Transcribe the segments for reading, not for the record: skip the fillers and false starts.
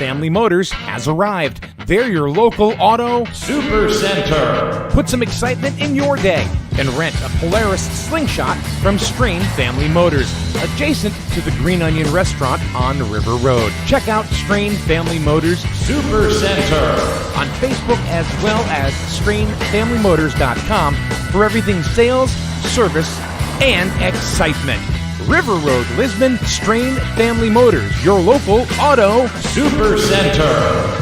Family Motors has arrived. They're your local auto super center. Put some excitement in your day and rent a Polaris Slingshot from Strain Family Motors, adjacent to the Green Onion Restaurant on River Road. Check out Strain Family Motors Super Center on Facebook as well as strainfamilymotors.com for everything sales, service, and excitement. River Road, Lisbon, Strain Family Motors, your local auto super center.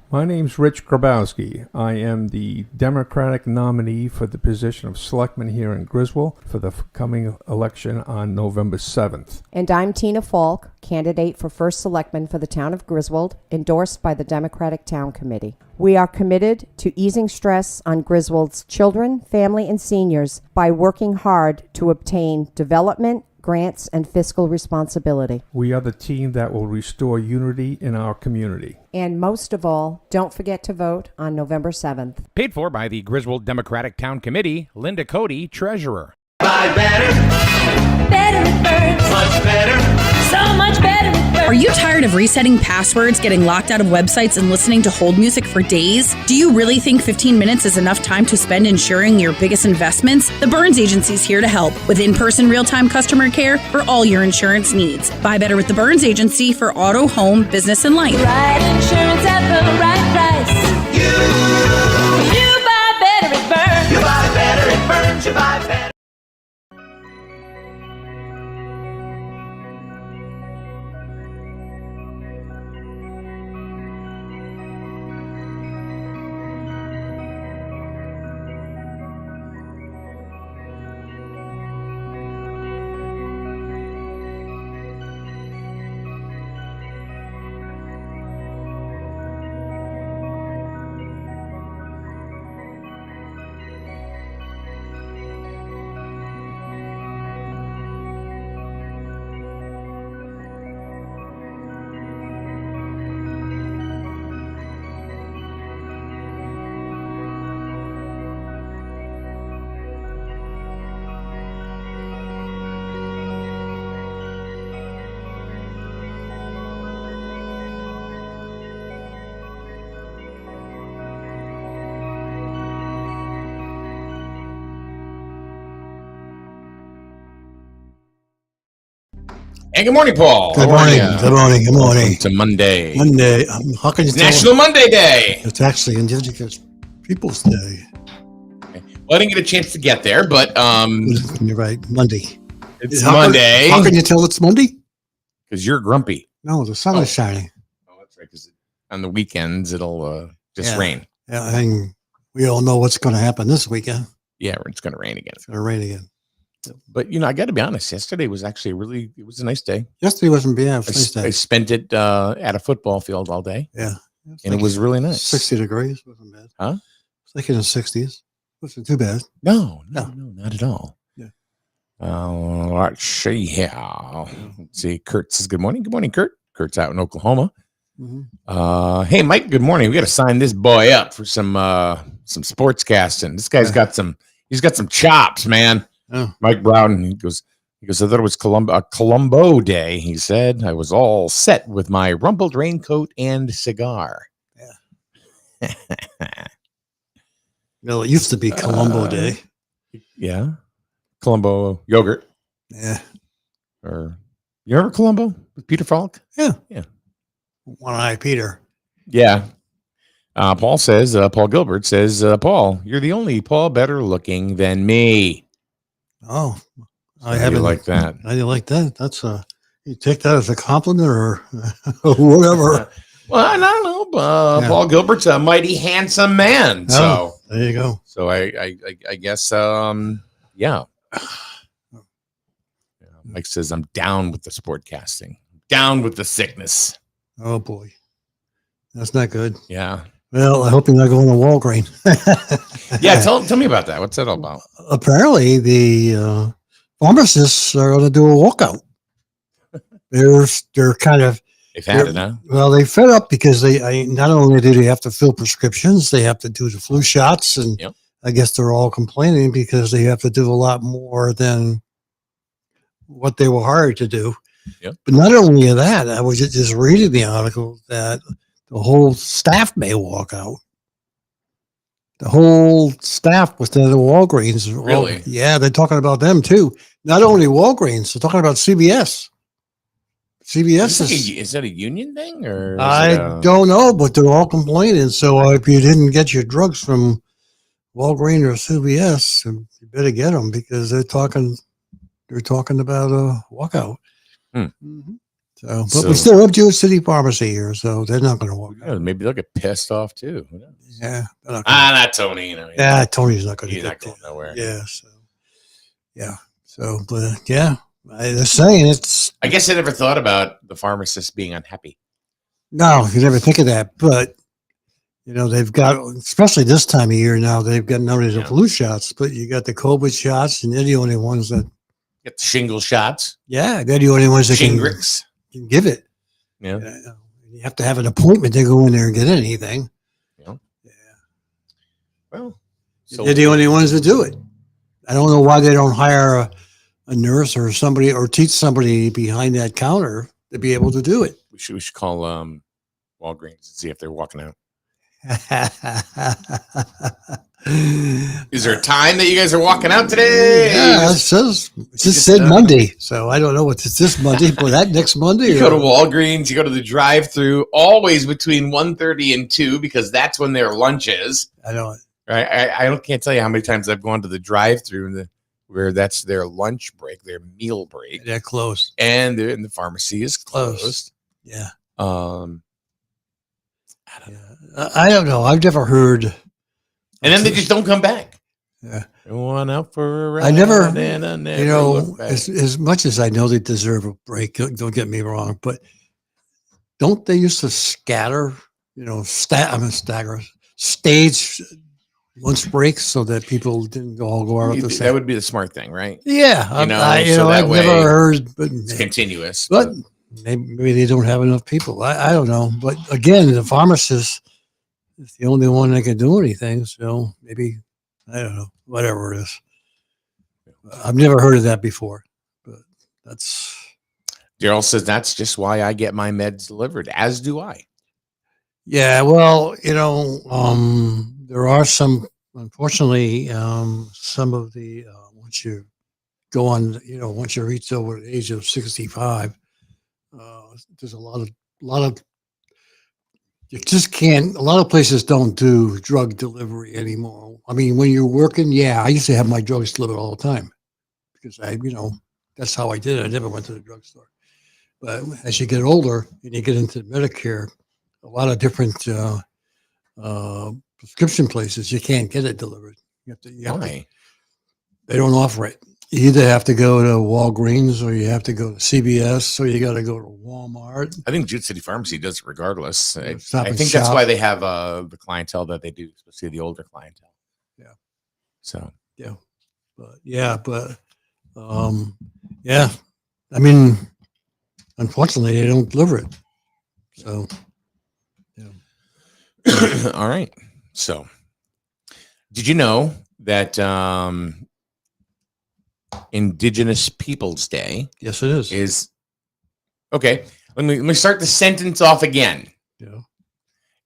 My name's Rich Grabowski. I am the Democratic nominee for the position of selectman here in Griswold for the coming election on November 7th. And I'm Tina Falk, candidate for first selectman for the town of Griswold, endorsed by the Democratic Town Committee. We are committed to easing stress on Griswold's children, family, and seniors by working hard to obtain development, grants, and fiscal responsibility. We are the team that will restore unity in our community. And most of all, don't forget to vote on November 7th. Paid for by the Griswold Democratic Town Committee, Linda Cody, Treasurer. Buy better. Better it burns. Much better. So much better it burns. Are you tired of resetting passwords, getting locked out of websites, and listening to hold music for days? Do you really think 15 minutes is enough time to spend ensuring your biggest investments? The Burns Agency is here to help with in-person real-time customer care for all your insurance needs. Buy better with the Burns Agency for auto, home, business, and life. Right insurance at the right price. You buy better it burns. You buy better, it burns. You buy better. Hey, good morning, Paul. Good morning. Good morning. Good morning. It's a Monday. Monday. How can you tell? National Monday Day. It's actually Indigenous Peoples Day. Okay. Well, I didn't get a chance to get there, but You're right. Monday. it's Monday. How can you tell it's Monday? Because you're grumpy. No, the sun is shining. Oh, that's right. Because on the weekends it'll just Yeah. rain. Yeah, and we all know what's going to happen this weekend. Yeah, it's going to rain again. It's going to rain again. But I got to be honest. Yesterday was actually it was a nice day. Yesterday wasn't bad. I spent it at a football field all day. Yeah, And it was really nice. 60 degrees wasn't bad. Huh? It's like in the 60s. Wasn't too bad. No, not at all. Yeah. Let's see here. Let's see. Kurt says good morning. Good morning, Kurt. Kurt's out in Oklahoma. Mm-hmm. Hey, Mike. Good morning. We got to sign this boy up for some sports casting. This guy's got some. He's got some chops, man. Oh. Mike Brown. He goes. I thought it was Columbo Day. He said I was all set with my rumpled raincoat and cigar. Yeah. Well, it used to be Columbo Day. Yeah. Columbo yogurt. Yeah. Or you remember Columbo with Peter Falk? Yeah. Yeah. One-Eye Peter. Yeah. Paul Gilbert says, Paul, you're the only Paul better looking than me. Oh, I haven't like that. How do you like that? That's you take that as a compliment or whatever. Well, I don't know. Yeah. Paul Gilbert's a mighty handsome man. So there you go. So I guess yeah. Mike says I'm down with the sportcasting. Down with the sickness. Oh boy. That's not good. Yeah. Well, I hope you're not going to Walgreens. Yeah, tell me about that. What's that all about? Apparently, the pharmacists are going to do a walkout. They're kind of They've had it, huh? Well, they fed up because they not only do they have to fill prescriptions, they have to do the flu shots, and Yep. I guess they're all complaining because they have to do a lot more than what they were hired to do. Yep. But not only that, I was just reading the article that the whole staff may walk out. The whole staff within the Walgreens. Really? Yeah, they're talking about them too. Not only Walgreens, they're talking about CVS. CVS is that a union thing or? I don't know, but they're all complaining. So if you didn't get your drugs from Walgreens or CVS, you better get them because they're talking about a walkout. Hmm. But we still have Jewish City Pharmacy here, so they're not going to walk out. Maybe they'll get pissed off too. Who knows? Yeah, not Tony. Tony's not going to He's get not going nowhere. They're saying it's. I guess I never thought about the pharmacist being unhappy. No, you never think of that, but they've got, especially this time of year now, they've got not only the flu shots, but you got the COVID shots, and they're the only ones that get the shingle shots. Yeah, they're the only ones that can give it. Yeah, you have to have an appointment to go in there and get anything. Yeah. Well, they're the only ones that do it. I don't know why they don't hire a nurse or somebody or teach somebody behind that counter to be able to do it. We should call Walgreens and see if they're walking out. Is there a time that you guys are walking out today? Yeah, it just said Monday, so I don't know what it's this Monday, but that next Monday. You go to Walgreens, you go to the drive-through, always between 1:30 and 2 because that's when their lunch is. I know it. Right? I can't tell you how many times I've gone to the drive-through where that's their lunch break, their meal break. They're closed, and the pharmacy is closed. Yeah. I don't know. I've never heard. And then they just don't come back. Yeah. One out for a ride. I never, look back. as much as I know they deserve a break, don't get me wrong, but don't they used to scatter, stage lunch breaks so that people didn't all go out at the same. That would be the smart thing, right? Yeah. I've never heard, but it's continuous. But maybe they don't have enough people. I don't know. But again, the pharmacist is the only one that can do anything. So maybe, I don't know, whatever it is. I've never heard of that before, but that's. Daryl says that's just why I get my meds delivered, as do I. Yeah, well, there are some, unfortunately, some of the, once you go on, once you reach over the age of 65, there's a lot of, you just can't, a lot of places don't do drug delivery anymore. I mean, when you're working, I used to have my drugs delivered all the time because that's how I did it. I never went to the drugstore. But as you get older and you get into Medicare, a lot of different prescription places, you can't get it delivered. Why? They don't offer it. You either have to go to Walgreens or you have to go to CVS, or you got to go to Walmart. I think Jude City Pharmacy does it regardless. I think shop. That's why they have the clientele that they do, especially the older clientele. Yeah. So. Yeah. I mean, unfortunately, they don't deliver it. So. Yeah. All right. So, did you know that Indigenous Peoples Day? Yes, it is. Is okay. Let me start the sentence off again. Yeah.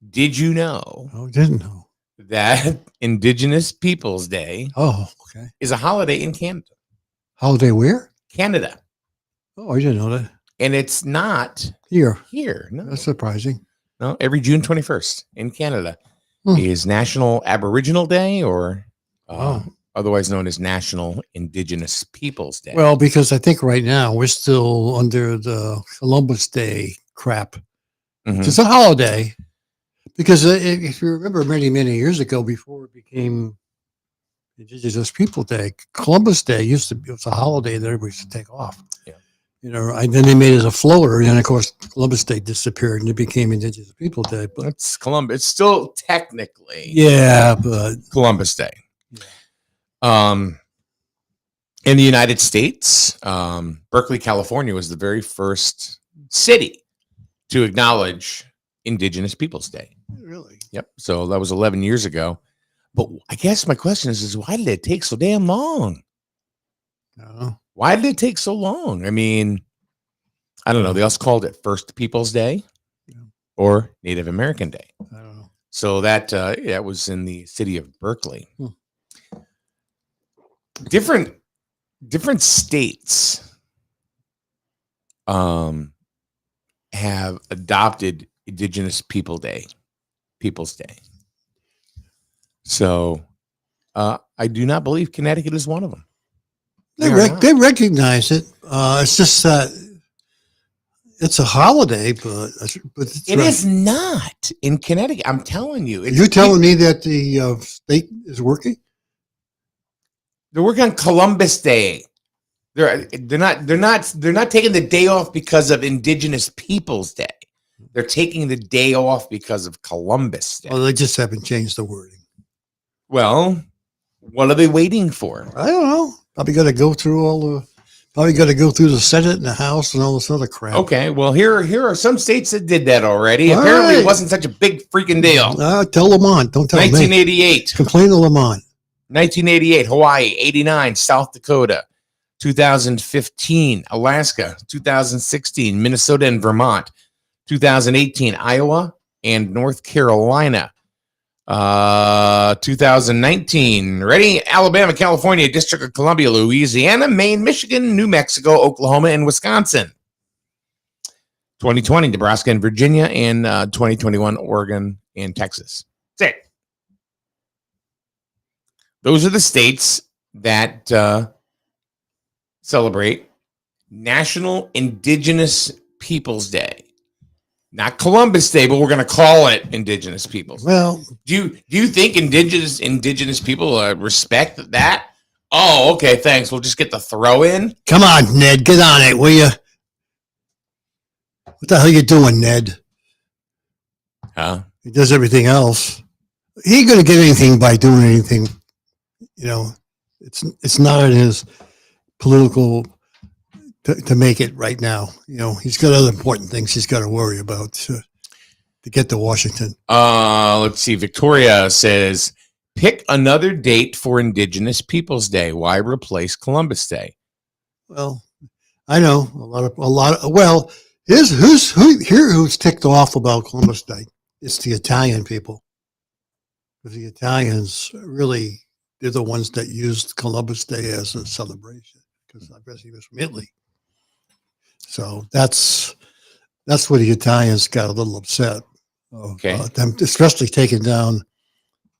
Did you know? I didn't know that Indigenous Peoples Day. Oh, okay. Is a holiday in Canada. Holiday where? Canada. Oh, I didn't know that. And it's not here. No, that's surprising. No, every June 21st in Canada is National Aboriginal Day, or otherwise known as National Indigenous Peoples Day. Well, because I think right now we're still under the Columbus Day crap. Mm-hmm. It's a holiday. Because if you remember many, many years ago, before it became Indigenous People Day, Columbus Day it was a holiday that everybody should take off. Yeah. And then they made it as a floater, and then of course Columbus Day disappeared, and it became Indigenous People Day. But it's Columbus. It's still technically, but Columbus Day. Yeah. In the United States, Berkeley, California, was the very first city to acknowledge Indigenous Peoples Day. Really? Yep. So that was 11 years ago. But I guess my question is why did it take so damn long? No. Why did it take so long? I mean, I don't know. They also called it First Peoples Day or Native American Day. I don't know. So that was in the city of Berkeley. Different states have adopted Indigenous Peoples Day. So I do not believe Connecticut is one of them. They recognize it. It's just that it's a holiday, but it's It is not in Connecticut. I'm telling you. You're telling me that the state is working? They're working on Columbus Day. They're not taking the day off because of Indigenous Peoples Day. They're taking the day off because of Columbus Day. Well, they just haven't changed the wording. Well, what are they waiting for? I don't know. Probably got to go through the Senate and the House and all this other crap. Okay, well, here are some states that did that already. All Apparently, right. It wasn't such a big freaking deal. Tell Lamont. Don't tell me. 1988. Complain to Lamont. 1988, Hawaii. 89, South Dakota. 2015, Alaska. 2016, Minnesota and Vermont. 2018, Iowa and North Carolina. 2019, ready? Alabama, California, District of Columbia, Louisiana, Maine, Michigan, New Mexico, Oklahoma, and Wisconsin. 2020, Nebraska and Virginia, and 2021, Oregon and Texas. That's it. Those are the states that celebrate National Indigenous Peoples Day. Not Columbus Day, but we're going to call it Indigenous Peoples. Well, do you think indigenous people respect that? Oh, okay, thanks. We'll just get the throw in. come on, Ned, get on it, will you? What the hell you doing, Ned? Huh? He does everything else. He ain't gonna get anything by doing anything. You know, it's not in his political to make it right now. You know, he's got other important things he's got to worry about to get to Washington. Let's see. Victoria says, pick another date for Indigenous Peoples Day. Why replace Columbus Day? Well, I know a lot of well, who's ticked off about Columbus Day? It's the Italian people. Because the Italians really, they're the ones that used Columbus Day as a celebration. Because I guess he was from Italy. So that's where the Italians got a little upset. Okay. Them especially taking down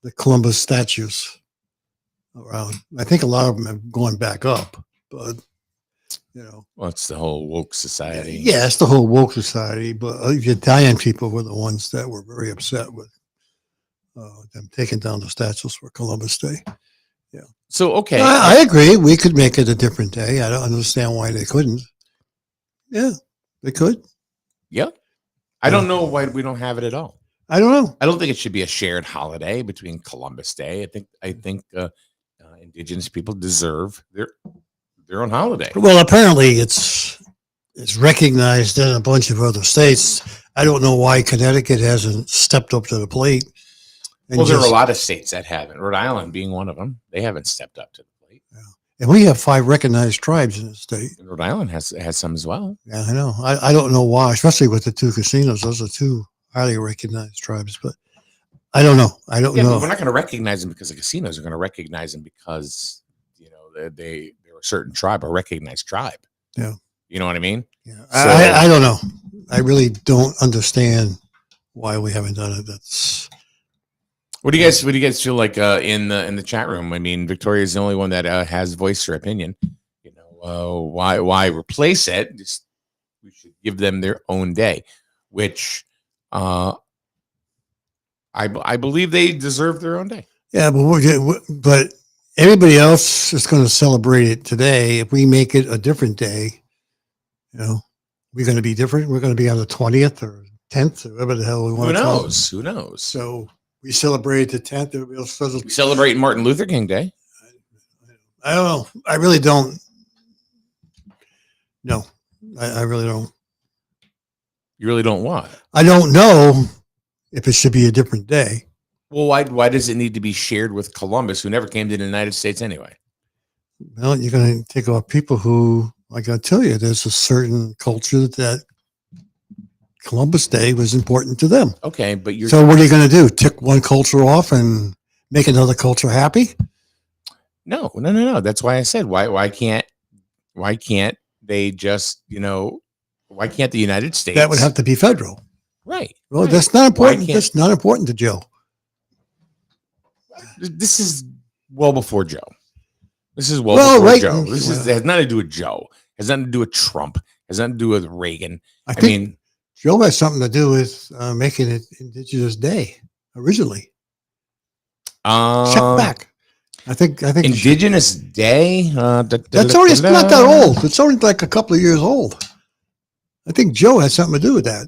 the Columbus statues around. I think a lot of them have gone back up, but you know. Well, it's the whole woke society. Yeah, it's the whole woke society, but the Italian people were the ones that were very upset with them taking down the statues for Columbus Day. Yeah. So, okay. I agree. We could make it a different day. I don't understand why they couldn't. Yeah, they could. Yeah. I don't know why we don't have it at all. I don't know. I don't think it should be a shared holiday between Columbus Day. I think Indigenous people deserve their own holiday. Well, apparently it's recognized in a bunch of other states. I don't know why Connecticut hasn't stepped up to the plate. Well, there are a lot of states that haven't. Rhode Island being one of them. They haven't stepped up to the plate. Yeah. And we have 5 recognized tribes in the state. And Rhode Island has some as well. Yeah, I know. I don't know why, especially with the 2 casinos. Those are 2 highly recognized tribes, but I don't know. I don't know. We're not going to recognize them because the casinos are going to recognize them because they're a certain tribe, a recognized tribe. Yeah, you know what I mean. Yeah, I don't know. I really don't understand why we haven't done it. That's. What do you guys feel like in the chat room? I mean, Victoria is the only one that has voiced her opinion. You know, why replace it? Just we should give them their own day, which I believe they deserve their own day. Yeah, but everybody else is going to celebrate it today. If we make it a different day, you know, we're going to be different. We're going to be on the 20th or 10th or whatever the hell we want to call it. Who knows? So we celebrate the 10th. We celebrate Martin Luther King Day. I don't know. I really don't. No, I really don't. You really don't want? I don't know if it should be a different day. Well, why does it need to be shared with Columbus, who never came to the United States anyway? Well, you're going to take off people who I got to tell you, there's a certain culture that Columbus Day was important to them. Okay, but you're So what are you going to do? Tick one culture off and make another culture happy? no. That's why I said why can't they just, why can't the United States? That would have to be federal. Right. Well, right. that's not important. can't- That's not important to Joe. This is well before Joe. This is well, Well, before right. Joe. This Well. has nothing to do with Joe. Has nothing to do with Trump. Has nothing to do with Reagan. I I think mean, Joe has something to do with making it Indigenous Day originally. Check back. I think Indigenous Day. That's already, it's not that old. It's only like a couple of years old. I think Joe has something to do with that.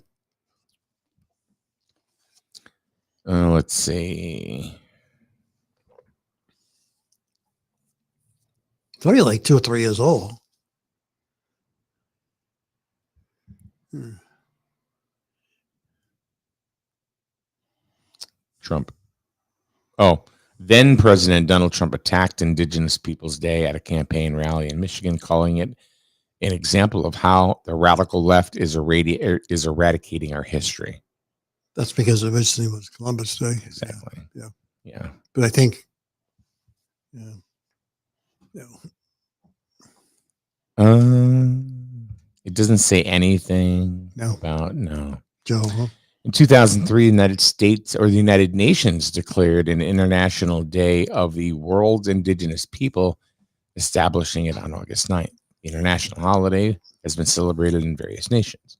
Let's see. It's only like 2 or 3 years old. Trump. Oh, then President Donald Trump attacked Indigenous Peoples Day at a campaign rally in Michigan, calling it an example of how the radical left is eradicating our history. That's because originally it was Columbus Day. Exactly. Yeah. But I think, It doesn't say anything No. about Joe, huh? In 2003, the United States or the United Nations declared an International Day of the World's Indigenous People, establishing it on August 9th. The international holiday has been celebrated in various nations.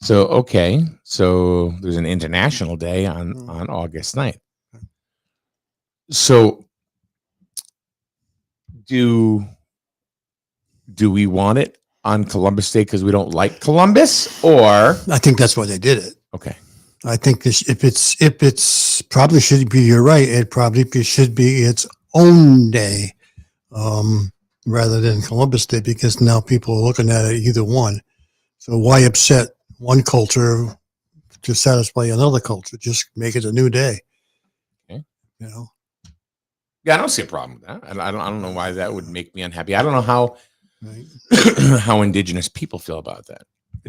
So, okay, so there's an International Day on August 9th. So, do we want it on Columbus Day because we don't like Columbus, or I think that's why they did it. okay? I think this, if it's probably should be, you're right. It probably should be its own day, rather than Columbus Day, because now people are looking at it either one. So why upset one culture to satisfy another culture? Just make it a new day. Okay. Yeah, I don't see a problem with that. I don't know why that would make me unhappy. I don't know how right. how Indigenous people feel about that.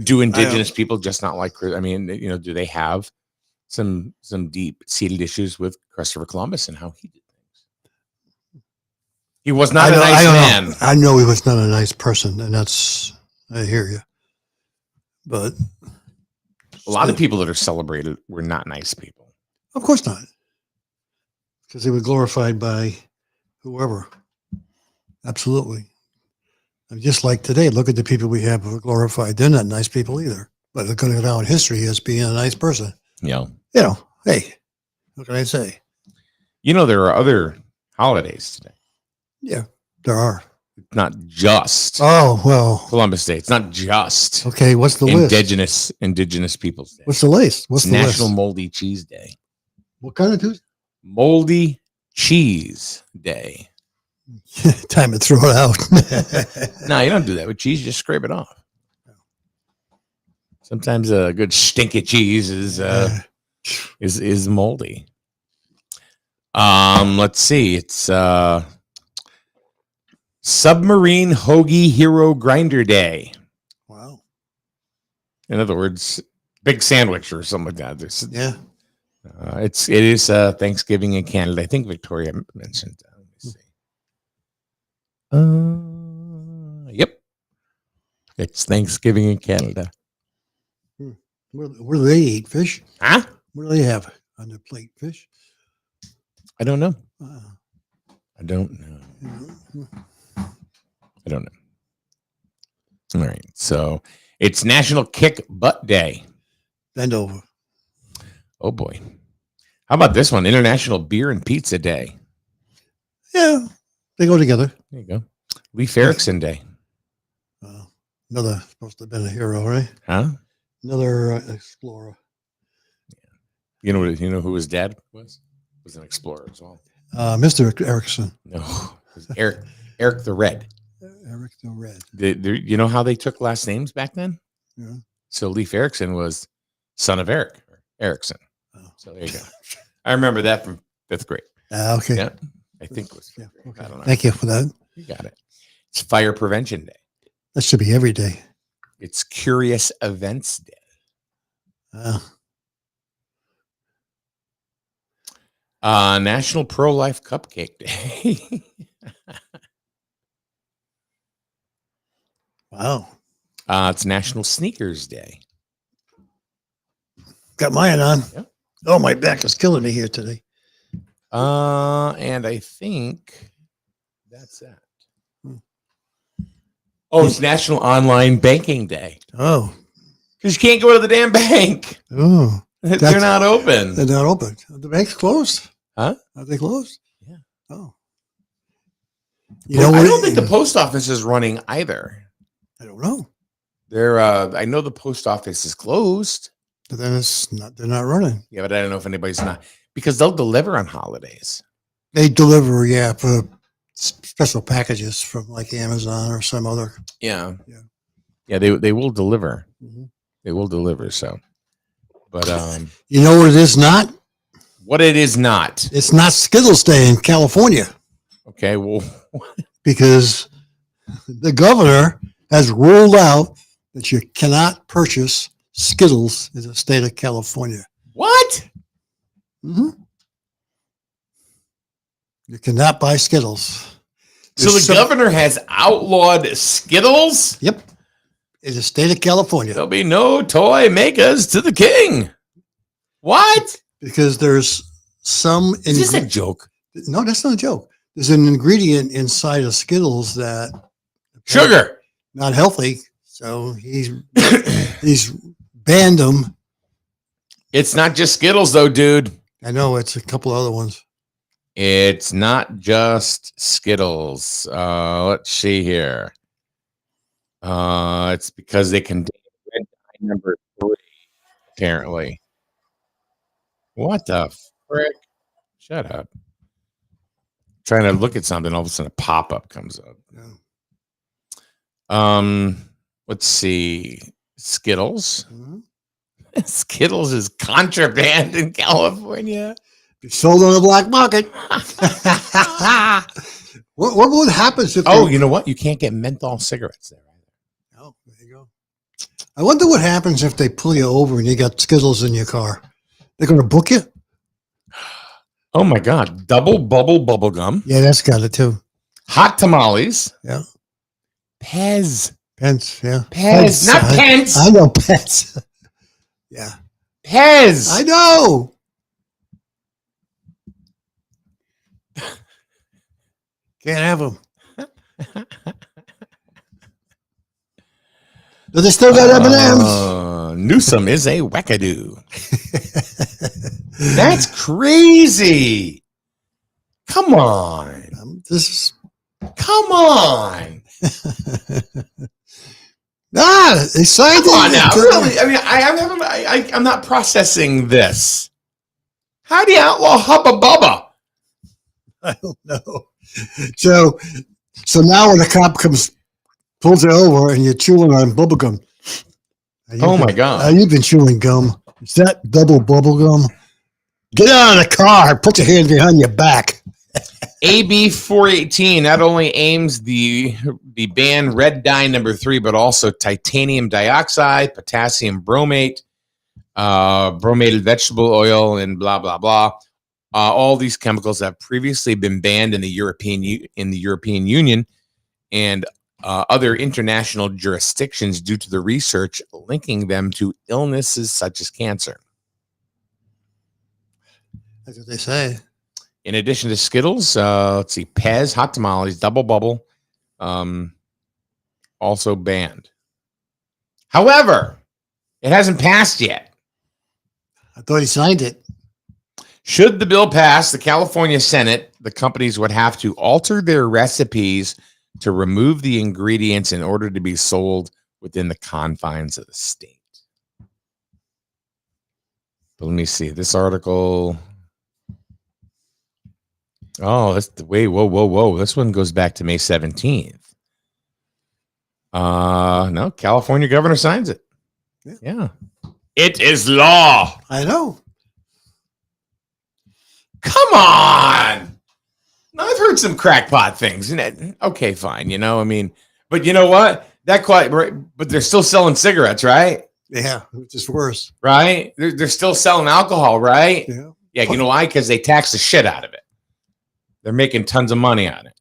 Do Indigenous people just not like? I mean, do they have some deep-seated issues with Christopher Columbus and how he did things? He was not a nice man. I know he was not a nice person, and I hear you. But A lot of people that are celebrated were not nice people. of course not, because they were glorified by whoever. Absolutely. And just like today, look at the people we have who are glorified. They're not nice people either, but they're going to go down in history as being a nice person. Yeah. Hey, what can I say? There are other holidays today. Yeah, there are. Not just Oh, well. Columbus Day. It's not just Okay, what's the list? Indigenous Peoples Day. What's the list? What's the National list? Moldy Cheese Day. What kind of Tuesday? Moldy Cheese Day. Time to throw it out. No, you don't do that with cheese. You just scrape it off. Sometimes a good stinky cheese is moldy. Let's see. It's Submarine Hoagie Hero Grinder Day. Wow. In other words, big sandwich or something like that. Yeah. It is Thanksgiving in Canada. I think Victoria mentioned that. Let me see. Yep. It's Thanksgiving in Canada. Where do they eat fish? Huh? What do they have on their plate? Fish? I don't know. Wow. I don't know. I don't know. All right. So it's National Kick Butt Day. Bend over. Oh boy. How about this one? International Beer and Pizza Day. Yeah, they go together. There you go. Leif Erikson Day. Another supposed to have been a hero, right? Huh? Another explorer. You know who his dad was? Was an explorer as well. Mr. Erickson. No, it was Eric the Red. Eric the Red. You know how they took last names back then? Yeah. So Leif Erikson was son of Erickson. Oh. So there you go. I remember that from 5th grade. Okay. Yeah, I think it was. Yeah, I okay. don't know. Thank you for that. You got it. It's Fire Prevention Day. That should be every day. It's Curious Events Day. National Pro-Life Cupcake Day. Wow. It's National Sneakers Day. Got mine on. Yep. Oh, my back is killing me here today. And I think that's that. Oh, it's National Online Banking Day. Oh. Because you can't go to the damn bank. Oh. They're not open. They're not open. The bank's closed. Huh? Are they closed? Yeah. Oh. I don't think the post office is running either. I don't know. I know the post office is closed. But then they're not running. Yeah, but I don't know if anybody's not, because they'll deliver on holidays. They deliver, for special packages from like Amazon or some other. Yeah. They will deliver. Mm-hmm. They will deliver. So, but you know what it is not? What it is not? It's not Skittles Day in California. Okay, well, because the governor has ruled out that you cannot purchase Skittles in the state of California. What? Mm-hmm. You cannot buy Skittles. So the governor has outlawed Skittles? Yep. In the state of California. There'll be no toy makers to the king. What? Because there's some... Is this a joke? No, that's not a joke. There's an ingredient inside of Skittles that... Sugar. Not healthy. So he's banned them. It's not just Skittles, though, dude. I know. It's a couple other ones. It's not just Skittles. Let's see here. It's because they contain red dye number 3, apparently. What the frick? Shut up. Trying to look at something, all of a sudden a pop-up comes up. Yeah. Let's see. Skittles. Mm-hmm. Skittles is contraband in California. Be sold on the black market. What would happen if... you know what? You can't get menthol cigarettes there. Oh, there you go. I wonder what happens if they pull you over and you got Skittles in your car. They're going to book you? Oh, my God. Double bubble bubble gum. Yeah, that's got it, too. Hot tamales. Yeah. Pez. Pence, yeah. Pez, not Pence. I know Pence. Yeah. Pez. I know. Can't have them. But they still got M&M's. Newsom is a wackadoo. That's crazy. Come on. Come on. They signed Come on now. Really? I mean, I'm not processing this. How do you outlaw Hubba Bubba? I don't know. So now when the cop pulls you over and you're chewing on bubble gum. Oh my God. You've been chewing gum. Is that double bubble gum? Get out of the car. Put your hands behind your back. AB 418 not only aims the ban red dye number 3, but also titanium dioxide, potassium bromate, bromated vegetable oil, and blah blah blah. All these chemicals have previously been banned in the European Union and other international jurisdictions due to the research linking them to illnesses such as cancer. That's what they say. In addition to Skittles, let's see, Pez, Hot Tamales, Double Bubble, also banned. However, it hasn't passed yet. I thought he signed it. Should the bill pass the California Senate, the companies would have to alter their recipes to remove the ingredients in order to be sold within the confines of the state. But let me see. This article... Oh, that's the way. Whoa. This one goes back to May 17th. No, California governor signs it. Yeah. It is law. I know. Come on. Now, I've heard some crackpot things. Okay, fine. I mean, but you know what? That quite right, but they're still selling cigarettes, right? Yeah, which is worse. Right? They're still selling alcohol, right? Yeah. Yeah, you know why? Because they tax the shit out of it. They're making tons of money on it.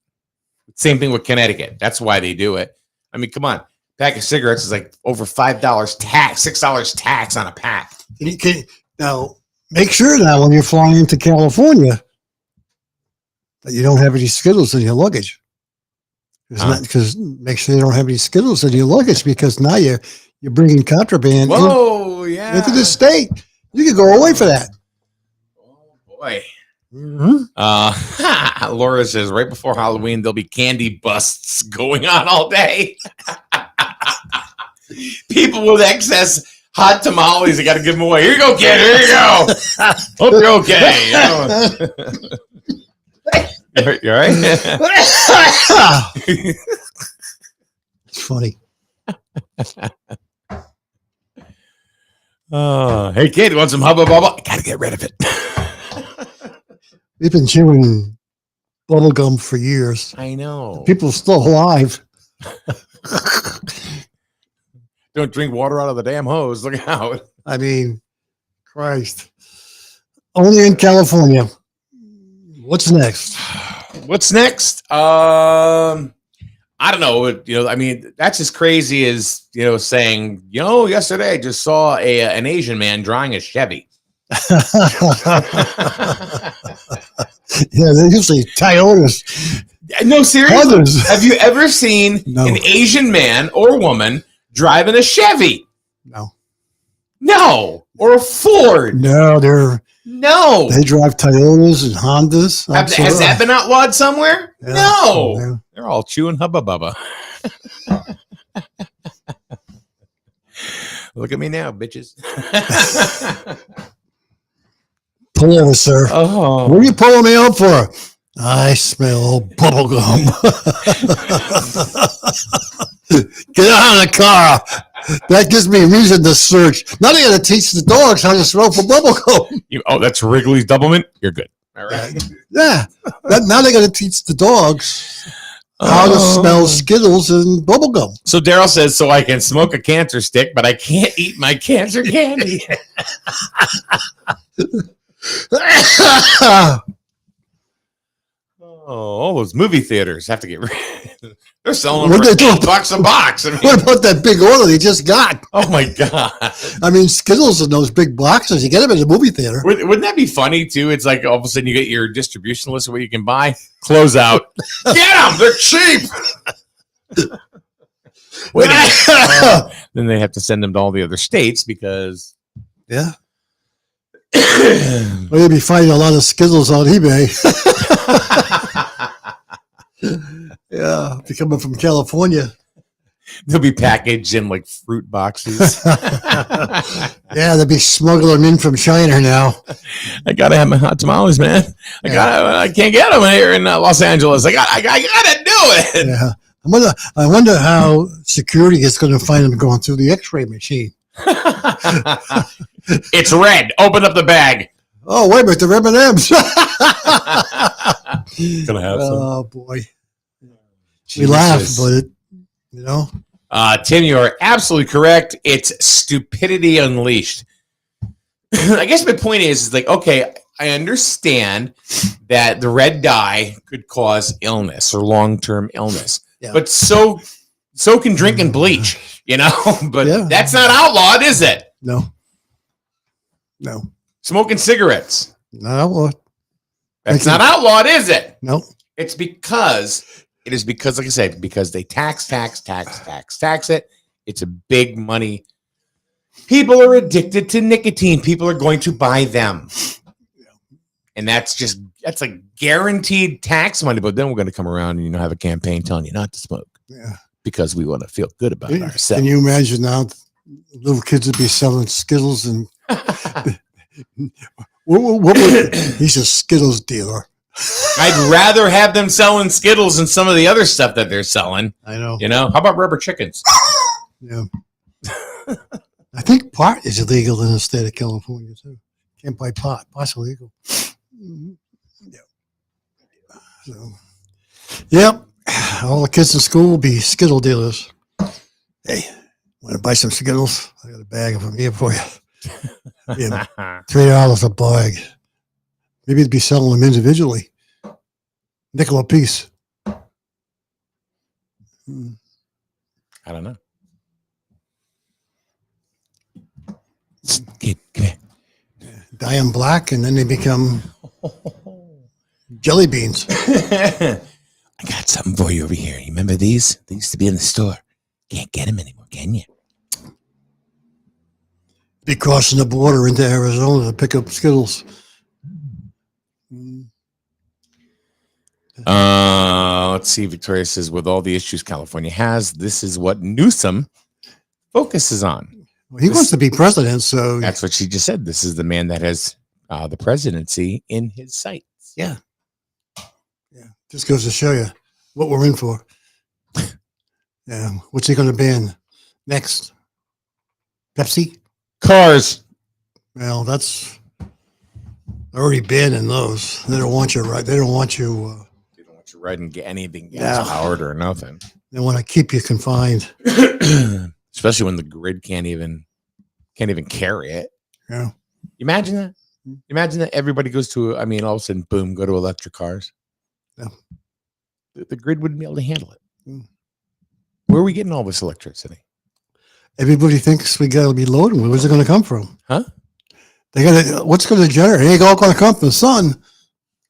Same thing with Connecticut. That's why they do it. I mean, come on. Pack of cigarettes is like over $5 tax, $6 tax on a pack. Now, make sure that when you're flying into California, that you don't have any Skittles in your luggage. Because make sure you don't have any Skittles in your luggage, because now you're bringing contraband yeah. into the state. You could go away for that. Oh boy. Mm-hmm. Laura says right before Halloween there'll be candy busts going on all day. People with excess hot tamales, I got to give them away. Here you go, kid. Here you go. Hope you're okay. You're right. It's funny. Hey, kid, want some Hubba Bubba? Got to get rid of it. We've been chewing bubble gum for years. I know. People are still alive. Don't drink water out of the damn hose. Look out. I mean, Christ. Only in California. What's next? What's next? I don't know. I mean, that's as crazy as, saying, yesterday I just saw an Asian man drawing a Chevy. Yeah, they're usually Toyotas. No, seriously. Others. Have you ever seen an Asian man or woman driving a Chevy? No. Or a Ford? No, they drive Toyotas and Hondas. Has that been outlawed somewhere? Yeah. No. Yeah. They're all chewing Hubba Bubba. Look at me now, bitches. Pull over, sir. Oh. What are you pulling me up for? I smell bubble gum. Get out of the car. That gives me a reason to search. Now they got to teach the dogs how to smell for bubble gum. That's Wrigley's Doublemint? You're good. All right. Yeah. Now they got to teach the dogs how to smell Skittles and bubble gum. So Daryl says, so I can smoke a cancer stick, but I can't eat my cancer candy. All those movie theaters have to get rid of. They're selling them for $8 a box. I mean, what about that big order they just got? Oh my God. I mean, Skittles in those big boxes, you get them at the movie theater. Wouldn't that be funny too? It's like all of a sudden you get your distribution list of what you can buy. Close out. Get them. They're cheap. Wait a minute. Then they have to send them to all the other states because. Yeah. Well, you'll be finding a lot of Skittles on eBay. Yeah, if you're coming from California. They'll be packaged in like fruit boxes. Yeah, they'll be smuggling them in from China now. I gotta have my hot tamales, man. I can't get them here in Los Angeles. I gotta do it. Yeah, I wonder how security is going to find them going through the X-ray machine. It's red. Open up the bag. Oh, wait a minute, the M&Ms. Gonna have some. Oh boy, we laugh, but Tim, you are absolutely correct. It's stupidity unleashed. I guess my point is like, okay, I understand that the red dye could cause illness or long-term illness, but so can drinking bleach, But that's not outlawed, is it? No. Smoking cigarettes. Not outlawed. That's not outlawed, is it? No. It is because, like I said, because they tax it. It's a big money. People are addicted to nicotine. People are going to buy them. And that's like guaranteed tax money. But then we're going to come around and, have a campaign telling you not to smoke. Yeah. Because we want to feel good about ourselves. Can you imagine now little kids would be selling Skittles and he's a Skittles dealer. I'd rather have them selling Skittles than some of the other stuff that they're selling. I know. How about rubber chickens? Yeah. I think pot is illegal in the state of California too. Can't buy pot. Pot's illegal. Yeah. So, yep. All the kids in school will be Skittle dealers. Hey, want to buy some Skittles? I got a bag of them here for you. Yeah, $3 a bag. Maybe they'd be selling them individually. Nickel a piece. I don't know. Come here. Dye them black, and then they become jelly beans. I got something for you over here. You remember these? They used to be in the store. Can't get them anymore, can you? Be crossing the border into Arizona to pick up Skittles. Let's see. Victoria says, with all the issues California has, this is what Newsom focuses on. Well, he wants to be president, so That's what she just said. This is the man that has the presidency in his sights. yeah. Just goes to show you what we're in for. Yeah, what's he going to ban next? Pepsi? Cars. Well, that's already banning those. They don't want you right. They don't want you. They don't want you riding anything gas powered or nothing. They want to keep you confined. Especially when the grid can't even carry it. Yeah. Imagine that. Imagine that everybody goes to, all of a sudden, boom, go to electric cars. Yeah. The grid wouldn't be able to handle it. Mm. Where are we getting all this electricity? Everybody thinks we got to be loading. Where's it going to come from? Huh? They got to. What's going to generate? It ain't all going to come from the sun.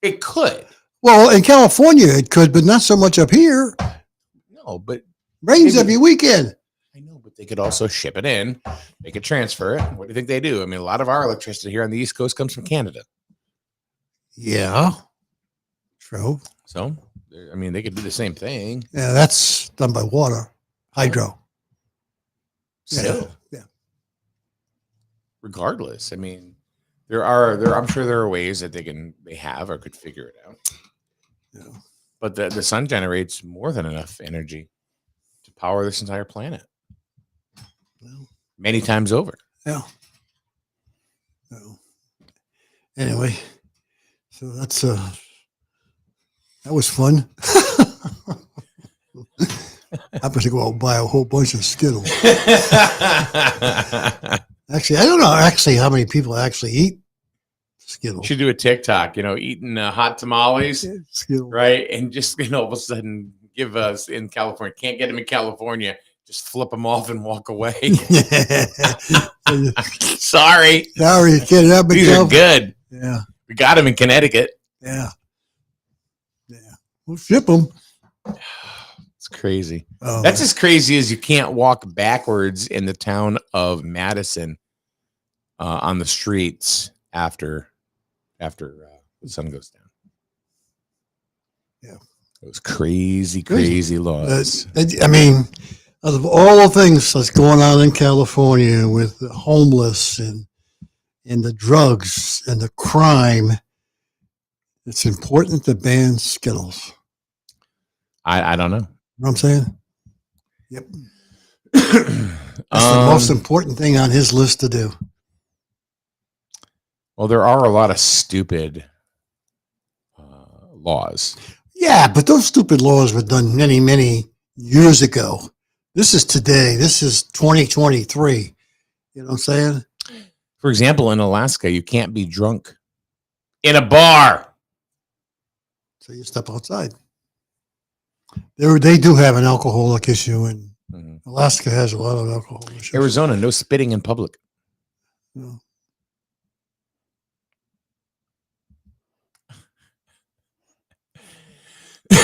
It could. Well, in California, it could, but not so much up here. No, but Rains maybe. every weekend. I know, but they could also ship it in. They could transfer it. What do you think they do? A lot of our electricity here on the East Coast comes from Canada. Yeah. True. So, they could do the same thing. Yeah, that's done by water, hydro. Still. Yeah. Regardless, I'm sure there are ways that they have or could figure it out. Yeah. But the sun generates more than enough energy to power this entire planet. Well, Many times over. yeah. So, anyway, so that's that was fun. I'm going to go out and buy a whole bunch of Skittles. Actually, I don't know how many people actually eat Skittles. Should do a TikTok, eating hot tamales, Skittles. right? And just, all of a sudden give us in California. Can't get them in California. Just flip them off and walk away. Sorry. Sorry, you can't have These are good. Yeah. We got them in Connecticut. Yeah. Yeah. We'll ship them. It's crazy. Oh, That's as crazy as you can't walk backwards in the town of Madison on the streets after the sun goes down. Yeah. It was crazy laws. Out of all the things that's going on in California with the homeless and the drugs and the crime, it's important to ban Skittles. I don't know. You know what I'm saying? Yep. That's the most important thing on his list to do. Well, there are a lot of stupid laws. Yeah, but those stupid laws were done many, many years ago. This is today. This is 2023. You know what I'm saying? For example, in Alaska, you can't be drunk in a bar. So you step outside. They do have an alcoholic issue, and Alaska has a lot of alcohol issues. Arizona, no spitting in public. No.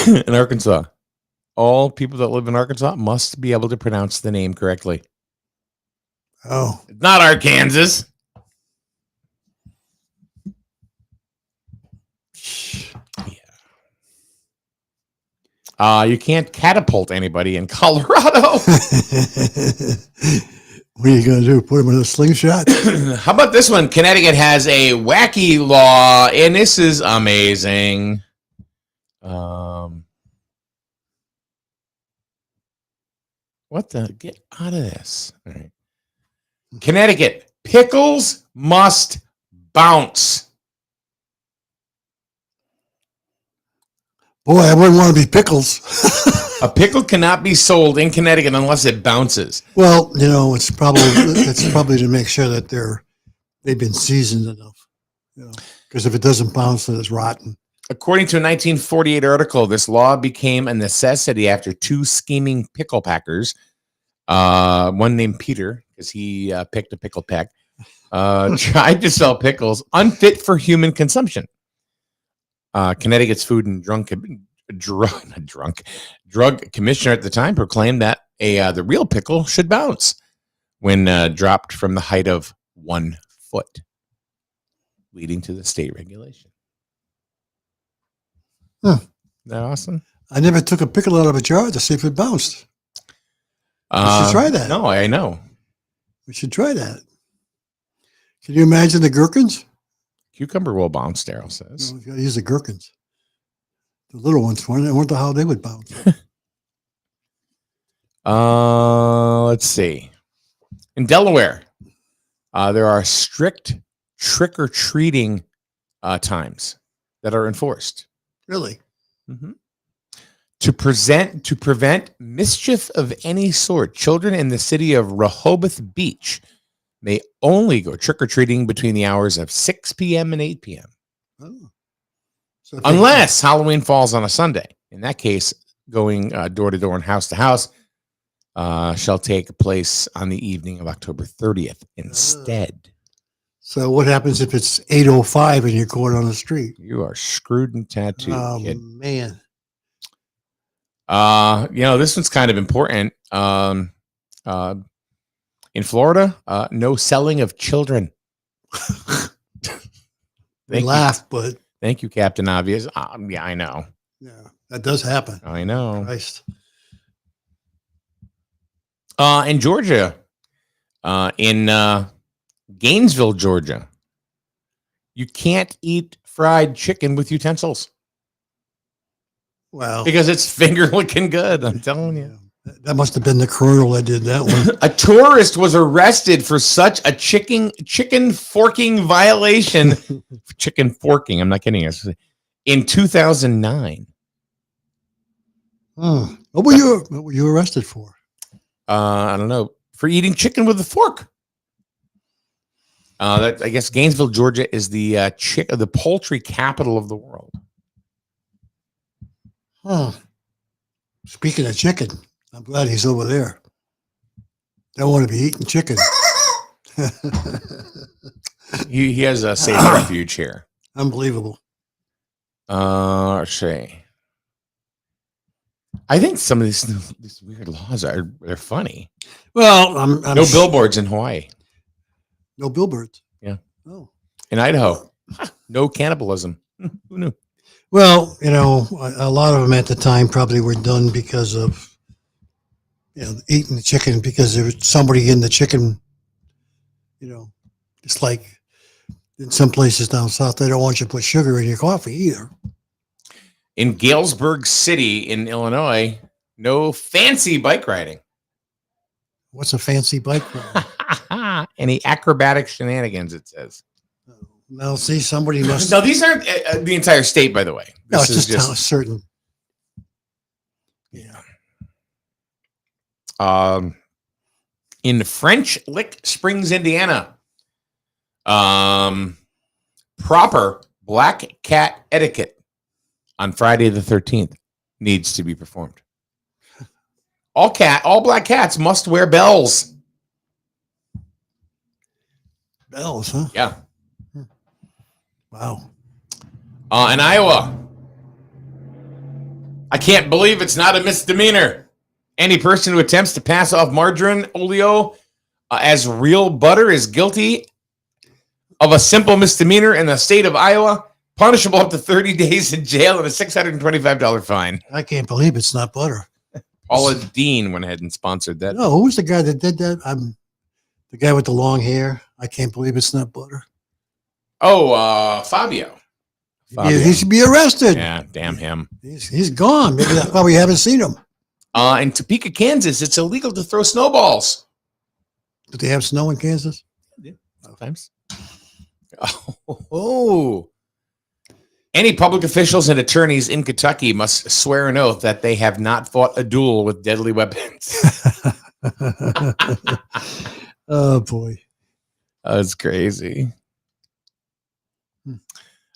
In Arkansas, all people that live in Arkansas must be able to pronounce the name correctly. Oh. It's not Arkansas. Yeah. You can't catapult anybody in Colorado. What are you going to do? Put him in a slingshot? How about this one? Connecticut has a wacky law, and this is amazing. What the? Get out of this. All right. Connecticut, pickles must bounce. Boy, I wouldn't want to be pickles. A pickle cannot be sold in Connecticut unless it bounces. Well, it's probably to make sure that they've been seasoned enough. Because if it doesn't bounce, then it's rotten. According to a 1948 article, this law became a necessity after two scheming pickle packers, one named Peter, because he picked a pickle pack, tried to sell pickles unfit for human consumption. Connecticut's Food and Drug Commissioner at the time proclaimed that the real pickle should bounce when dropped from the height of 1 foot, leading to the state regulation. Huh. Isn't that awesome? I never took a pickle out of a jar to see if it bounced. We should try that. No, I know. We should try that. Can you imagine the gherkins? Cucumber will bounce, Daryl says. You got to use the gherkins. The little ones. I wonder how they would bounce. Let's see. In Delaware, there are strict trick-or-treating times that are enforced. Really? Mm-hmm. To prevent mischief of any sort, children in the city of Rehoboth Beach may only go trick-or-treating between the hours of 6 p.m. and 8 p.m. Oh. So Unless Halloween falls on a Sunday. In that case, going door to door and house to house shall take place on the evening of October 30th instead. So what happens if it's 8:05 and you're caught on the street? You are screwed and tattooed, kid. Man. This one's kind of important. In Florida, no selling of children. But thank you, Captain Obvious. Yeah, I know. Yeah, that does happen. I know. Christ. In Georgia, in Gainesville, Georgia, you can't eat fried chicken with utensils. Well, because it's finger looking good. I'm telling you. That must have been the colonel that did that one. A tourist was arrested for such a chicken forking violation. Chicken forking. I'm not kidding. In 2009. What were you arrested for? I don't know. For eating chicken with a fork. I guess Gainesville, Georgia, is the poultry capital of the world. Huh. Speaking of chicken, I'm glad he's over there. Don't want to be eating chicken. He has a safe refuge here. Unbelievable. Let's see. I think some of these weird laws they're funny. Well, I'm no billboards in Hawaii. No billboards. Yeah. Oh. In Idaho, no cannibalism. Who knew? Well, a lot of them at the time probably were done because of, eating the chicken, because there was somebody in the chicken, it's like in some places down south, they don't want you to put sugar in your coffee either. In Galesburg City in Illinois, no fancy bike riding. What's a fancy bike ride? Any acrobatic shenanigans, it says. Well, see, somebody must. No, these aren't the entire state, by the way. No, This it's is just certain. Yeah. In French Lick Springs, Indiana, proper black cat etiquette on Friday the 13th needs to be performed. All black cats must wear bells. Bells, huh? Yeah. Wow. In Iowa, I can't believe it's not a misdemeanor. Any person who attempts to pass off margarine oleo as real butter is guilty of a simple misdemeanor in the state of Iowa, punishable up to 30 days in jail and a $625 fine. I can't believe it's not butter. Paula Dean went ahead and sponsored that. No, who was the guy that did that? The guy with the long hair. I can't believe it's not butter. Oh, Fabio. He should be arrested. Yeah, damn him. He's gone. Maybe that's why we haven't seen him. In Topeka, Kansas, it's illegal to throw snowballs. Do they have snow in Kansas? Yeah, sometimes. Oh. Any public officials and attorneys in Kentucky must swear an oath that they have not fought a duel with deadly weapons. Oh boy. That's crazy.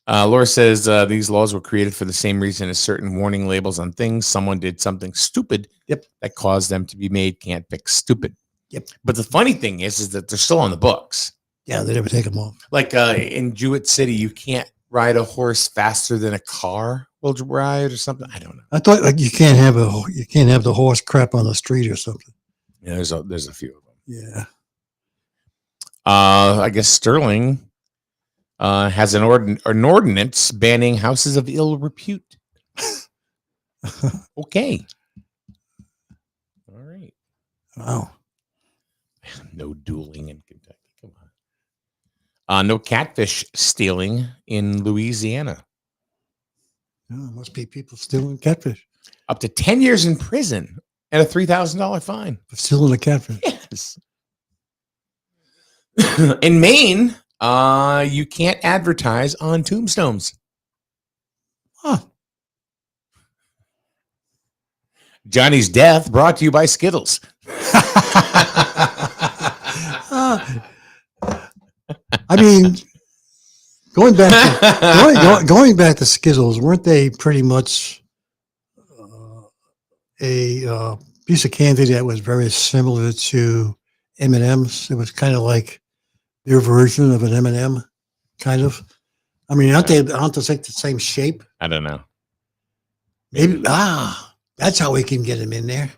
Laura says these laws were created for the same reason as certain warning labels on things. Someone did something stupid that caused them to be made. Can't fix stupid. Yep. But the funny thing is that they're still on the books. Yeah, they never take them off. Like in Jewett City, you can't ride a horse faster than a car will ride or something. I don't know. I thought like you can't have the horse crap on the street or something. Yeah, there's a few of them. Yeah. I guess Sterling has an ordinance banning houses of ill repute. Okay. All right. Wow. No dueling in Kentucky. Come on. No catfish stealing in Louisiana. Oh, must be people stealing catfish. Up to 10 years in prison and a $3,000 fine. For stealing a catfish. Yes. In Maine, you can't advertise on tombstones. Huh. Johnny's death brought to you by Skittles. I mean, going back to Skittles, weren't they pretty much a piece of candy that was very similar to M&Ms? It was kind of like their version of an M&M, kind of. I mean, aren't they like the same shape? I don't know. Maybe. That's how we can get them in there.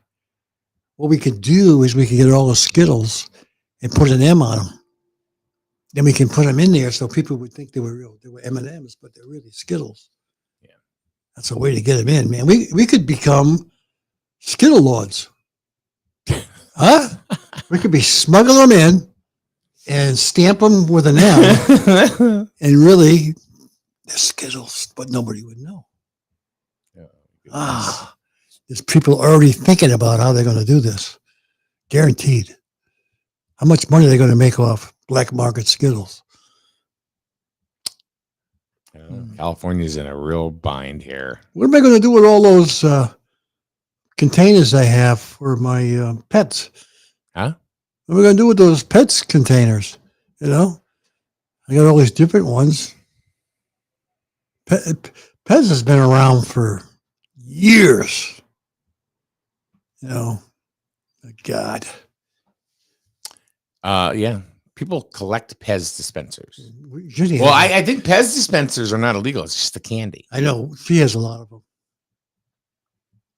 What we could do is we could get all the Skittles and put an M on them. Then we can put them in there so people would think they were M&Ms, but they're really Skittles. Yeah, that's a way to get them in, man. We could become Skittle lords, huh? We could be smuggling them in and stamp them with an M, and really they're Skittles, but nobody would know. There's people already thinking about how they're going to do this. Guaranteed. How much money are they going to make off black market Skittles? California's in a real bind here. What am I going to do with all those containers I have for my pets? Huh? What am I going to do with those pets containers? You know, I got all these different ones. Pets has been around for years. You know, God. Yeah. People collect Pez dispensers. Well, I think Pez dispensers are not illegal. It's just the candy. I know. She has a lot of them.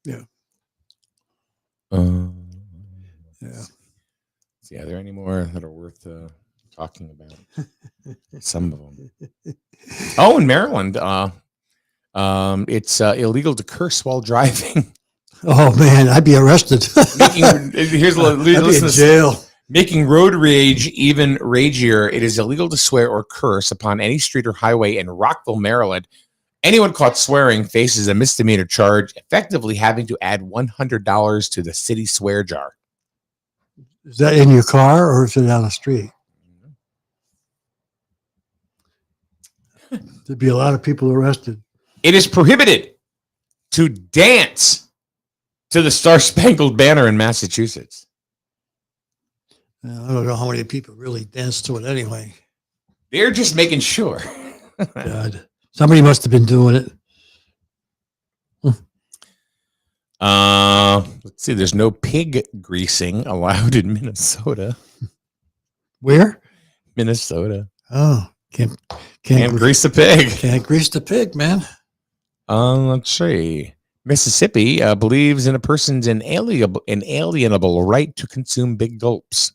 Yeah. Yeah. See, are there any more that are worth talking about? Some of them. Oh, in Maryland, it's illegal to curse while driving. Oh man, I'd be arrested. Listen in jail. Making road rage even ragier. It is illegal to swear or curse upon any street or highway in Rockville, Maryland. Anyone caught swearing faces a misdemeanor charge, effectively having to add $100 to the city swear jar. Is that in your car or is it on the street? There'd be a lot of people arrested. It is prohibited to dance to the Star-Spangled Banner in Massachusetts. I don't know how many people really dance to it anyway. They're just making sure. God, somebody must have been doing it. Let's see. There's no pig greasing allowed in Minnesota. Where? Minnesota. Oh, can't grease the pig. Can't grease the pig, man. Let's see. Mississippi believes in a person's inalienable right to consume big gulps.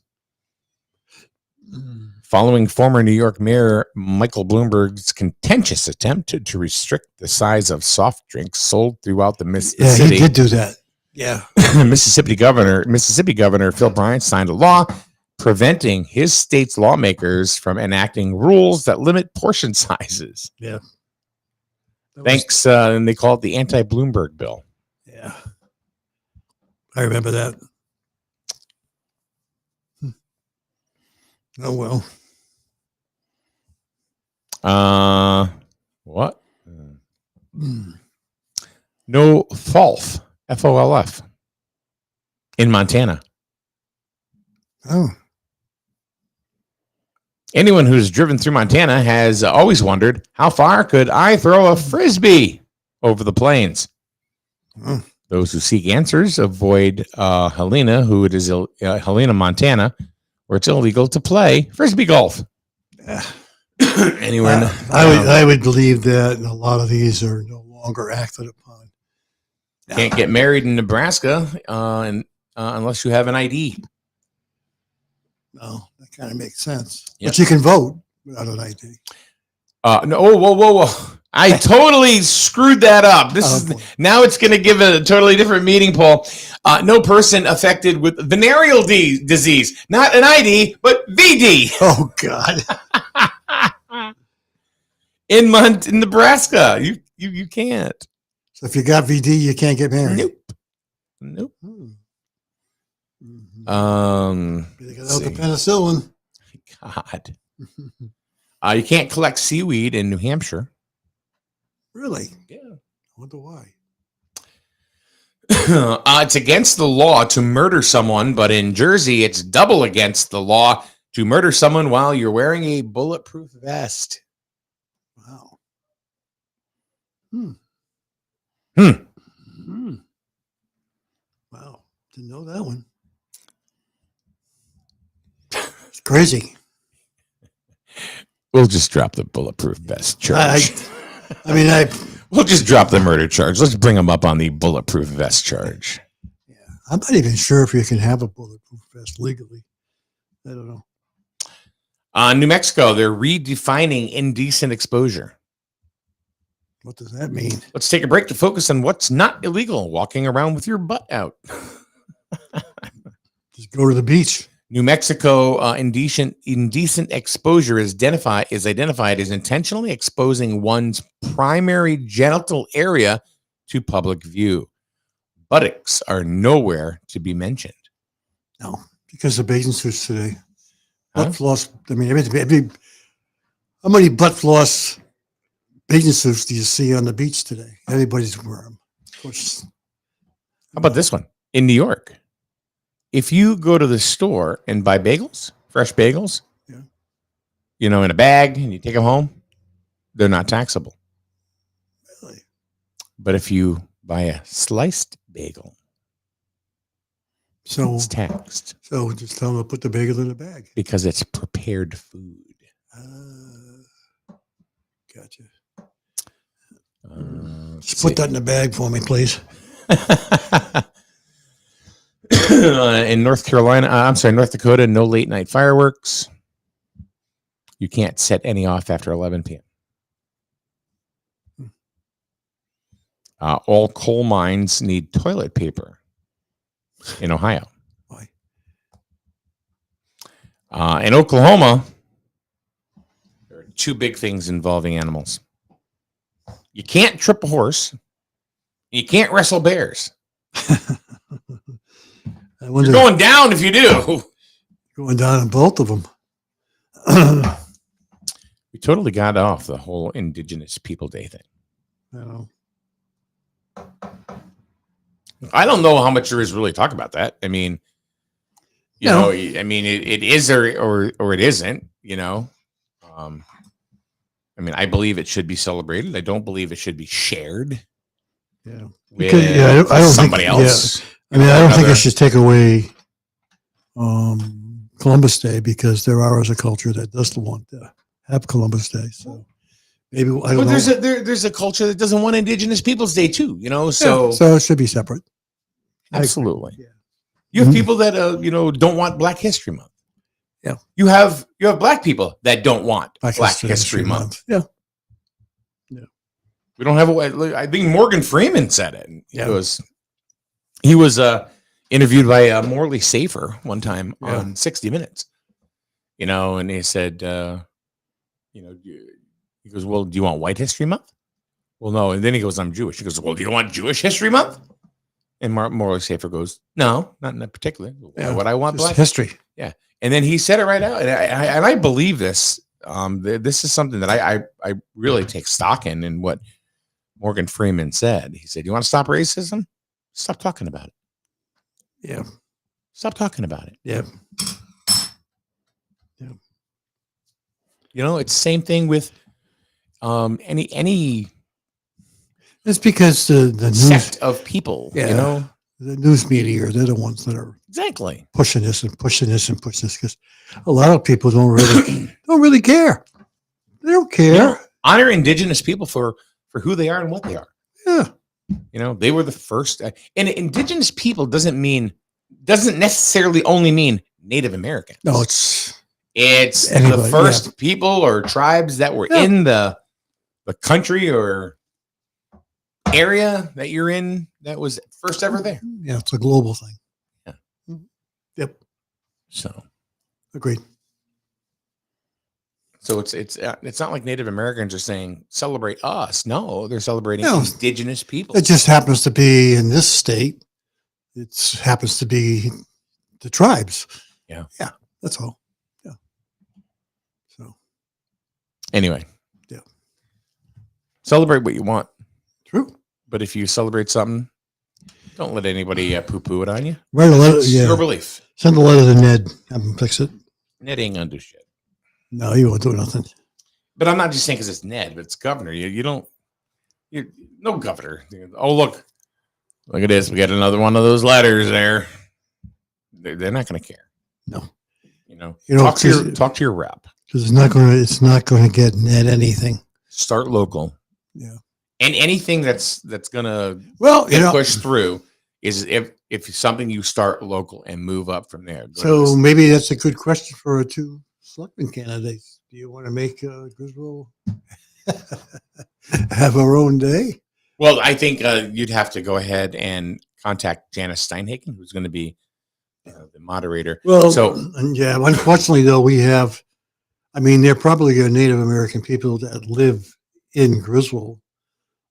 Following former New York Mayor Michael Bloomberg's contentious attempt to restrict the size of soft drinks sold throughout the Mississippi. Yeah, he did do that. Yeah. Mississippi Governor Phil Bryant signed a law preventing his state's lawmakers from enacting rules that limit portion sizes. Yeah. Thanks, and they call it the anti-Bloomberg bill. Yeah. I remember that. Oh, well. What? No FOLF, FOLF, in Montana. Oh, Anyone who's driven through Montana has always wondered, how far could I throw a frisbee over the plains? oh. Those who seek answers avoid Helena, Helena, Montana, where it's illegal to play frisbee golf. Anywhere, I would believe that a lot of these are no longer acted upon. can't get married in Nebraska unless you have an ID. No, that kind of makes sense. Yep. But you can vote without an ID. No, whoa! I totally screwed that up. Now it's going to give a totally different meeting poll. No person affected with venereal disease, not an ID, but VD. Oh God! in Nebraska, you can't. So if you got VD, you can't get married. Nope. Hmm. You got out the penicillin. God. You can't collect seaweed in New Hampshire. Really? Yeah. I wonder why. It's against the law to murder someone, but in Jersey, it's double against the law to murder someone while you're wearing a bulletproof vest. Wow. Wow. Didn't know that one. It's crazy. We'll just drop the bulletproof vest charge. We'll just drop the murder charge. Let's bring them up on the bulletproof vest charge. Yeah. I'm not even sure if you can have a bulletproof vest legally. I don't know. New Mexico, they're redefining indecent exposure. What does that mean? Let's take a break to focus on what's not illegal. Walking around with your butt out. Just go to the beach. New Mexico indecent exposure is identified as intentionally exposing one's primary genital area to public view. Buttocks are nowhere to be mentioned. No, because of bathing suits today. Huh? Butt floss. I mean, how many butt floss bathing suits do you see on the beach today? Everybody's wearing them. Of course. How about this one? In New York, if you go to the store and buy bagels, fresh bagels, Yeah. in a bag and you take them home, they're not taxable. Really? But if you buy a sliced bagel, So it's taxed just tell them to put the bagel in the bag. because it's prepared food. Gotcha. Let's Just put see. that in the bag for me, please. In North Dakota, no late night fireworks. You can't set any off after 11 p.m. All coal mines need toilet paper in Ohio. Why? In Oklahoma, there are two big things involving animals. You can't trip a horse. You can't wrestle bears. I wonder, You're going down if you do. going down in both of them. We totally got off the whole Indigenous People Day thing. I don't know how much there is really talk about that. I mean, it is or it isn't, I believe it should be celebrated. I don't believe it should be shared. Yeah. With I don't somebody think, else. I don't think I should take away Columbus Day because there are a culture that doesn't want to have Columbus Day. So maybe I don't know. There's a culture that doesn't want Indigenous Peoples Day too. So So it should be separate. absolutely. Yeah. You have people that don't want Black History Month. Yeah. You have Black people that don't want Black History Month. Yeah. We don't have I think Morgan Freeman said it. Yeah. He was interviewed by Morley Safer one time on 60 Minutes. And he said, he goes, well, do you want White History Month? Well, no. And then he goes, I'm Jewish. He goes, well, do you want Jewish History Month? And Morley Safer goes, no, not in that particular. Why would I want Just Black history? Yeah. And then he said it right out. And I believe this. This is something that I really take stock in and what Morgan Freeman said. He said, "You want to stop racism? Stop talking about it. Yeah. Stop talking about it." Yeah. You know, it's the same thing with any It's because the news sect of people. Yeah. You know, the news media, they're the ones that are exactly. pushing this and pushing this and pushing this, because a lot of people don't really care. They don't care. You know, honor Indigenous people for who they are and what they are. Yeah. You know, they were the first. And Indigenous people doesn't necessarily only mean Native Americans. No, it's the first people or tribes that were in the country or area that you're in that was first ever there. Yeah, it's a global thing. Yeah. Yep. So Agreed. So it's not like Native Americans are saying celebrate us. No, they're celebrating No. Indigenous people. It just happens to be in this state. It happens to be the tribes. Yeah. Yeah. That's all. Yeah. So Anyway. Yeah. Celebrate what you want. True. But if you celebrate something, don't let anybody poo-poo it on you. Write a letter. It's Yeah. your belief. Send a letter to Ned. Have him fix it. Ned ain't gonna do shit. No, he won't do nothing. But I'm not just saying because it's Ned, but it's governor. You're no governor. Oh, look at this. We got another one of those letters there. They're not going to care. No. You know, You know, talk to your rep. Because it's not going to get Ned anything. Start local. Yeah. And anything that's going to push through is if something you start local and move up from there. So maybe that's a good question for 2 selectman candidates. Do you want to make Griswold have our own day? Well, I think you'd have to go ahead and contact Janice Steinhagen, who's going to be the moderator. Well, yeah, unfortunately, though, there are probably Native American people that live in Griswold,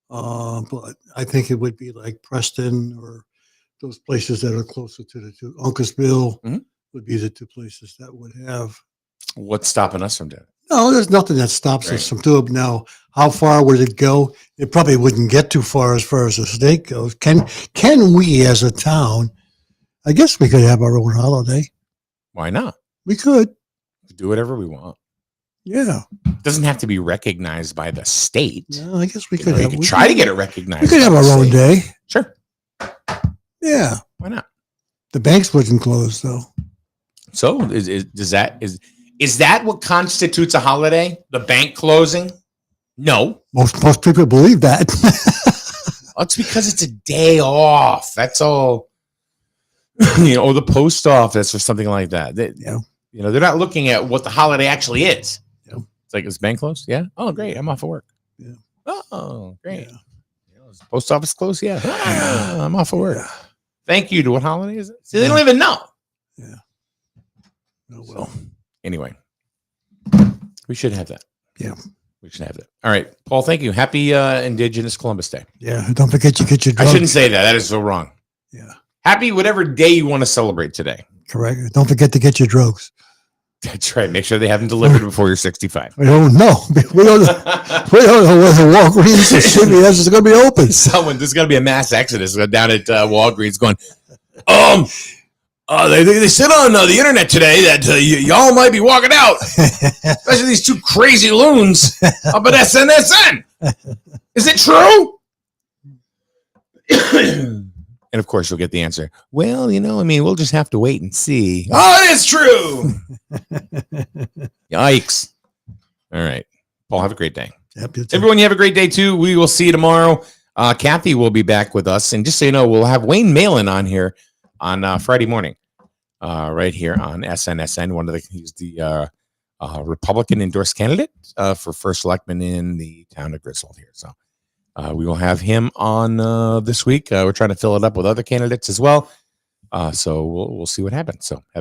but I think it would be like Preston or those places that are closer to the two. Uncasville would be the 2 places that would have. What's stopping us from doing it? No, there's nothing that stops us from doing it. Now, how far would it go? It probably wouldn't get too far as the state goes. Can we, as a town, I guess we could have our own holiday. Why not? We could. Do whatever we want. Yeah. It doesn't have to be recognized by the state. No, I guess we You could. know, you could try to get it recognized. We could have by the our own state. day. Sure. Yeah. Why not? The banks wouldn't close, though. So is that what constitutes a holiday? The bank closing? No. Most people believe that. Well, it's because it's a day off. That's all. Or the post office or something like that. They're not looking at what the holiday actually is. Yeah. It's like, is bank closed? Yeah. Oh, great. I'm off of work. Yeah. Oh, great. Yeah. Is the post office closed? Yeah. I'm off of work. Yeah. Thank you. To what holiday is it? See, they don't even know. Yeah. Oh, well. Anyway, we should have that. Yeah. We should have that. All right, Paul, thank you. Happy Indigenous Columbus Day. Yeah. Don't forget you get your drugs. I shouldn't say that. That is so wrong. Yeah. Happy whatever day you want to celebrate today. Correct. Don't forget to get your drugs. That's right. Make sure they have them delivered before you're 65. We don't know. We don't know whether Walgreens or CVS is going to be open. There's going to be a mass exodus down at Walgreens going, they said on the internet today that y'all might be walking out, especially these 2 crazy loons up at SNSN. Is it true? And of course, you'll get the answer. Well, we'll just have to wait and see. Oh, it is true. Yikes. All right. Paul, have a great day. Yep, everyone, you have a great day too. We will see you tomorrow. Kathy will be back with us. And just so you know, we'll have Wayne Malin on here on Friday morning, right here on SNSN. He's the Republican endorsed candidate for first selectman in the town of Griswold here. So we will have him on this week. We're trying to fill it up with other candidates as well. So we'll see what happens. So have